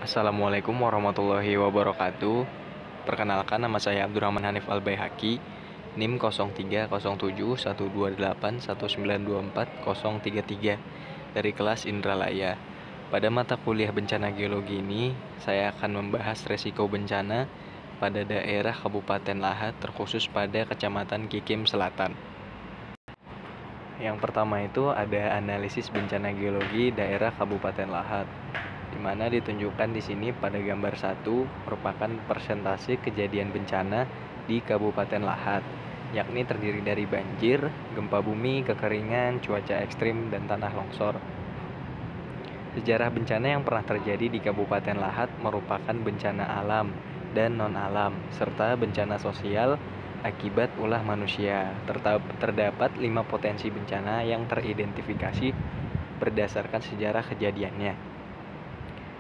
Assalamualaikum warahmatullahi wabarakatuh. Perkenalkan, nama saya Abdurrahman Hanif Al-Baihaqi, NIM 03771281924033 dari kelas Indralaya. Pada mata kuliah bencana geologi ini, saya akan membahas resiko bencana pada daerah Kabupaten Lahat, terkhusus pada Kecamatan Kikim Selatan. Yang pertama itu ada analisis bencana geologi daerah Kabupaten Lahat, di mana ditunjukkan di sini pada gambar 1 merupakan persentase kejadian bencana di Kabupaten Lahat, yakni terdiri dari banjir, gempa bumi, kekeringan, cuaca ekstrim, dan tanah longsor. Sejarah bencana yang pernah terjadi di Kabupaten Lahat merupakan bencana alam dan non-alam, serta bencana sosial akibat ulah manusia. Terdapat 5 potensi bencana yang teridentifikasi berdasarkan sejarah kejadiannya.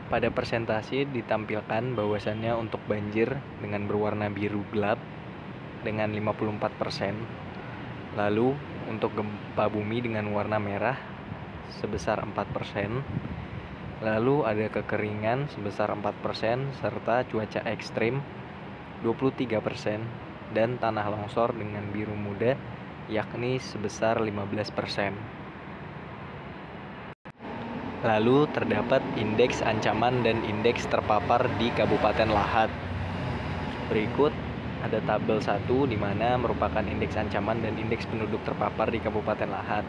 Pada presentasi ditampilkan bahwasannya untuk banjir dengan berwarna biru gelap dengan 54%, lalu untuk gempa bumi dengan warna merah sebesar 4%, lalu ada kekeringan sebesar 4%, serta cuaca ekstrim 23%, dan tanah longsor dengan biru muda yakni sebesar 15%. Lalu terdapat indeks ancaman dan indeks terpapar di Kabupaten Lahat. Berikut ada tabel 1 di mana merupakan indeks ancaman dan indeks penduduk terpapar di Kabupaten Lahat.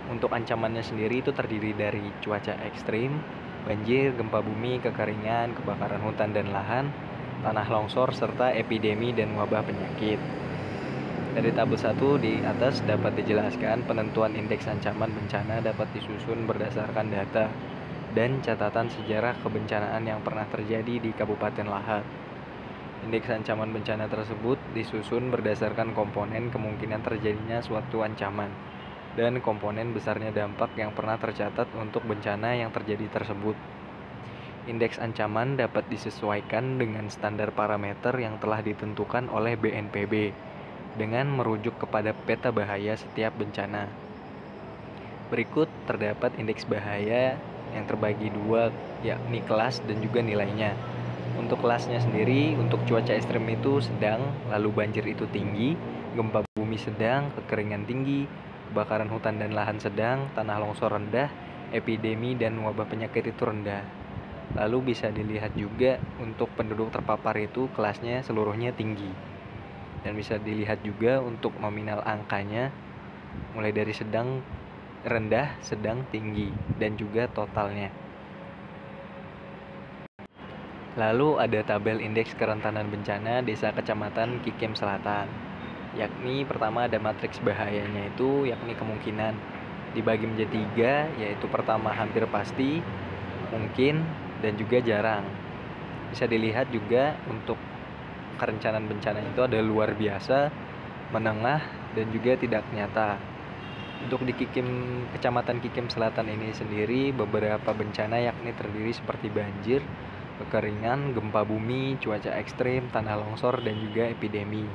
Untuk ancamannya sendiri itu terdiri dari cuaca ekstrim, banjir, gempa bumi, kekeringan, kebakaran hutan dan lahan, tanah longsor, serta epidemi dan wabah penyakit. Dari tabel 1 di atas dapat dijelaskan penentuan indeks ancaman bencana dapat disusun berdasarkan data dan catatan sejarah kebencanaan yang pernah terjadi di Kabupaten Lahat. Indeks ancaman bencana tersebut disusun berdasarkan komponen kemungkinan terjadinya suatu ancaman dan komponen besarnya dampak yang pernah tercatat untuk bencana yang terjadi tersebut. Indeks ancaman dapat disesuaikan dengan standar parameter yang telah ditentukan oleh BNPB dengan merujuk kepada peta bahaya setiap bencana. Berikut terdapat indeks bahaya yang terbagi 2, yakni kelas dan juga nilainya. Untuk kelasnya sendiri, untuk cuaca ekstrem itu sedang, lalu banjir itu tinggi, gempa bumi sedang, kekeringan tinggi, kebakaran hutan dan lahan sedang, tanah longsor rendah, epidemi dan wabah penyakit itu rendah. Lalu bisa dilihat juga untuk penduduk terpapar itu kelasnya seluruhnya tinggi. Dan bisa dilihat juga untuk nominal angkanya mulai dari sedang, rendah, sedang, tinggi, dan juga totalnya. Lalu ada tabel indeks kerentanan bencana desa kecamatan Kikim Selatan, yakni pertama ada matriks bahayanya itu yakni kemungkinan, dibagi menjadi 3, yaitu pertama hampir pasti, mungkin, dan juga jarang. Bisa dilihat juga untuk kerencanan bencana itu ada luar biasa, menengah, dan juga tidak nyata. Untuk di Kecamatan Kikim Selatan ini sendiri, beberapa bencana yakni terdiri seperti banjir, kekeringan, gempa bumi, cuaca ekstrim, tanah longsor, dan juga epidemi.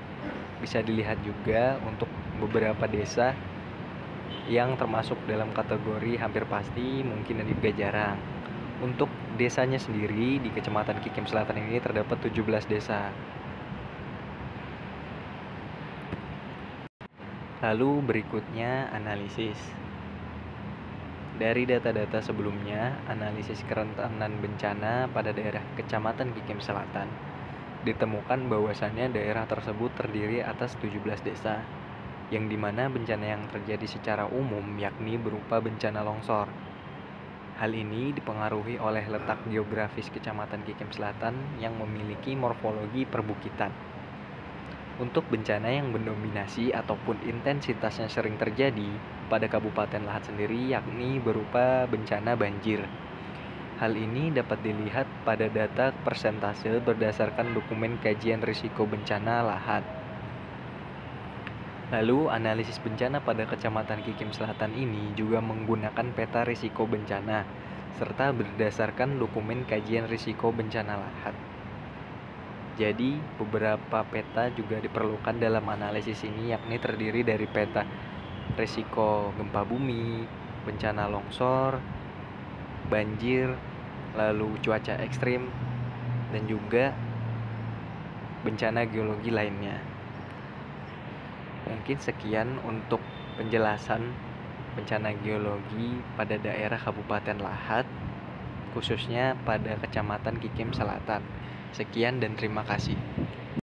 Bisa dilihat juga untuk beberapa desa yang termasuk dalam kategori hampir pasti, mungkin, dan juga jarang. Untuk desanya sendiri di Kecamatan Kikim Selatan ini terdapat 17 desa. Lalu berikutnya analisis. Dari data-data sebelumnya, analisis kerentanan bencana pada daerah Kecamatan Kikim Selatan ditemukan bahwasannya daerah tersebut terdiri atas 17 desa, yang dimana bencana yang terjadi secara umum yakni berupa bencana longsor. Hal ini dipengaruhi oleh letak geografis Kecamatan Kikim Selatan yang memiliki morfologi perbukitan. Untuk bencana yang mendominasi ataupun intensitasnya sering terjadi pada Kabupaten Lahat sendiri yakni berupa bencana banjir. Hal ini dapat dilihat pada data persentase berdasarkan dokumen kajian risiko bencana Lahat. Lalu analisis bencana pada Kecamatan Kikim Selatan ini juga menggunakan peta risiko bencana serta berdasarkan dokumen kajian risiko bencana Lahat. Jadi, beberapa peta juga diperlukan dalam analisis ini, yakni terdiri dari peta risiko gempa bumi, bencana longsor, banjir, lalu cuaca ekstrim, dan juga bencana geologi lainnya. Mungkin sekian untuk penjelasan bencana geologi pada daerah Kabupaten Lahat, khususnya pada Kecamatan Kikim Selatan. Sekian dan terima kasih.